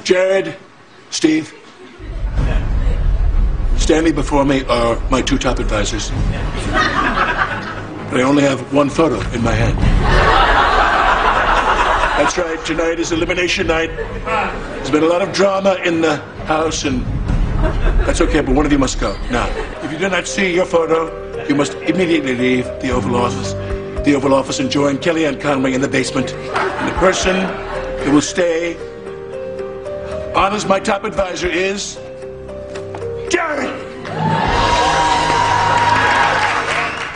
Jared, Steve, standing before me are my two top advisors. But I only have one photo in my hand. That's right, tonight is elimination night. There's been a lot of drama in the House, and that's okay, but one of you must go. Now, if you do not see your photo, you must immediately leave the Oval Office. The Oval Office and join Kellyanne Conway in the basement. And the person who will stay on as my top advisor is Jared.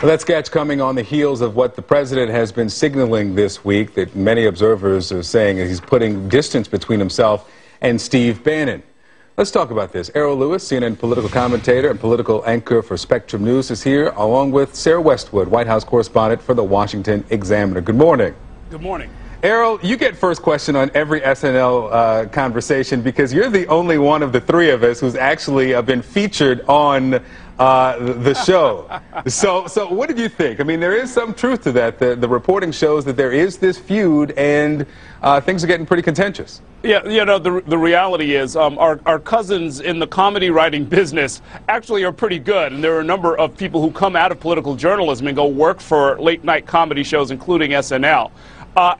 Well, that sketch coming on the heels of what the president has been signaling this week, that many observers are saying he's putting distance between himself and Steve Bannon. Let's talk about this. Errol Lewis, CNN political commentator and political anchor for Spectrum News, is here, along with Sarah Westwood, White House correspondent for the Washington Examiner. Good morning. Good morning. Errol, you get first question on every SNL conversation because you're the only one of the three of us who's actually been featured on the show. So what did you think? I mean, there is some truth to that. The reporting shows that there is this feud, and things are getting pretty contentious. Yeah, you know, the reality is our cousins in the comedy writing business actually are pretty good, and there are a number of people who come out of political journalism and go work for late-night comedy shows, including SNL.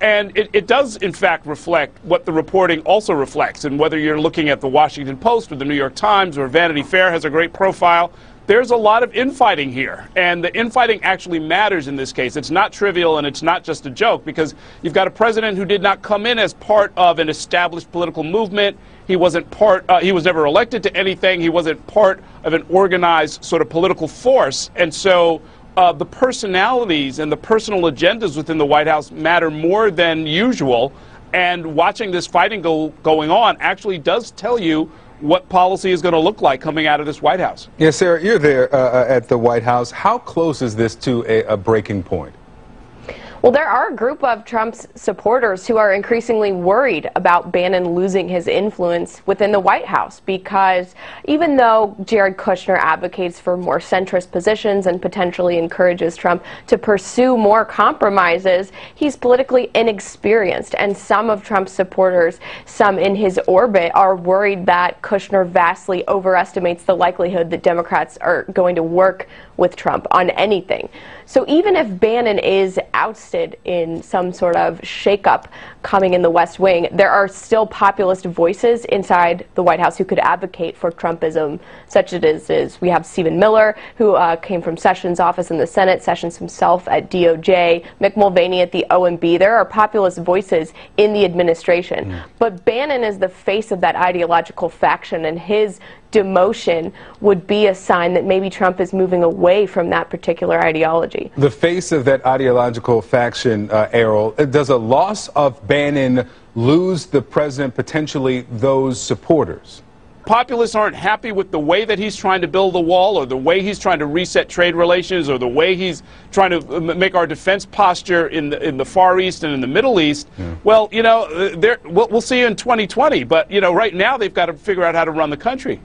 And it does, in fact, reflect what the reporting also reflects. And whether you're looking at the Washington Post or the New York Times or Vanity Fair has a great profile, there's a lot of infighting here. And the infighting actually matters in this case. It's not trivial and it's not just a joke, because you've got a president who did not come in as part of an established political movement. He wasn't he was never elected to anything. He wasn't part of an organized sort of political force. And so the personalities and the personal agendas within the White House matter more than usual, and watching this fighting going on actually does tell you what policy is going to look like coming out of this White House. Yeah, Sarah, you're there at the White House. How close is this to a breaking point? Well, there are a group of Trump's supporters who are increasingly worried about Bannon losing his influence within the White House, because even though Jared Kushner advocates for more centrist positions and potentially encourages Trump to pursue more compromises, he's politically inexperienced. And some of Trump's supporters, some in his orbit, are worried that Kushner vastly overestimates the likelihood that Democrats are going to work with Trump on anything. So even if Bannon is ousted in some sort of shakeup coming in the West Wing, there are still populist voices inside the White House who could advocate for Trumpism, such as we have Stephen Miller, who came from Sessions' office in the Senate, Sessions himself at DOJ, Mick Mulvaney at the OMB. There are populist voices in the administration. But Bannon is the face of that ideological faction, and his demotion would be a sign that maybe Trump is moving away from that particular ideology. The face of that ideological faction, Errol, does a loss of Bannon lose the president potentially those supporters? Populists aren't happy with the way that he's trying to build the wall, or the way he's trying to reset trade relations, or the way he's trying to make our defense posture in the Far East and in the Middle East. Yeah. Well, you know, we'll see you in 2020. But, you know, right now they've got to figure out how to run the country.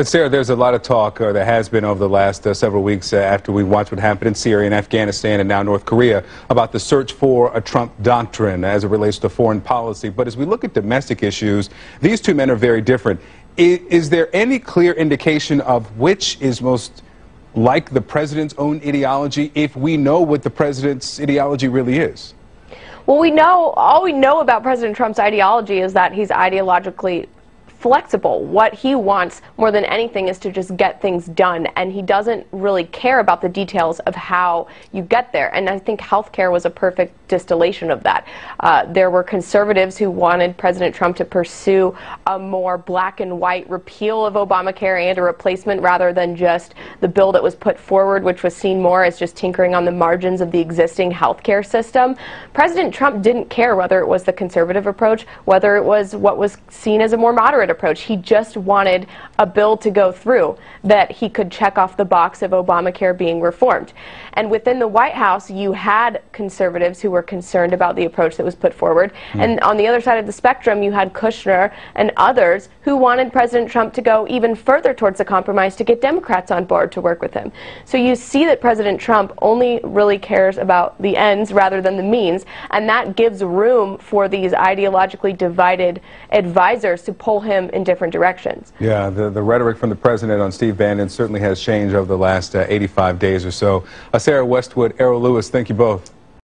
Sarah, there's a lot of talk, or there has been over the last several weeks after we watched what happened in Syria and Afghanistan and now North Korea, about the search for a Trump doctrine as it relates to foreign policy. But as we look at domestic issues, these two men are very different. Is there any clear indication of which is most like the president's own ideology, if we know what the president's ideology really is? Well, all we know about President Trump's ideology is that he's ideologically flexible. What he wants more than anything is to just get things done, and he doesn't really care about the details of how you get there. And I think healthcare was a perfect distillation of that. There were conservatives who wanted President Trump to pursue a more black and white repeal of Obamacare and a replacement, rather than just the bill that was put forward, which was seen more as just tinkering on the margins of the existing healthcare system. President Trump didn't care whether it was the conservative approach, whether it was what was seen as a more moderate moderate approach. He just wanted a bill to go through that he could check off the box of Obamacare being reformed. And within the White House, you had conservatives who were concerned about the approach that was put forward. And on the other side of the spectrum, you had Kushner and others who wanted President Trump to go even further towards a compromise to get Democrats on board to work with him. So you see that President Trump only really cares about the ends rather than the means, and that gives room for these ideologically divided advisors to pull him in different directions. Yeah, the rhetoric from the president on Steve Bannon certainly has changed over the last 85 days or so. Sarah Westwood, Errol Lewis, thank you both.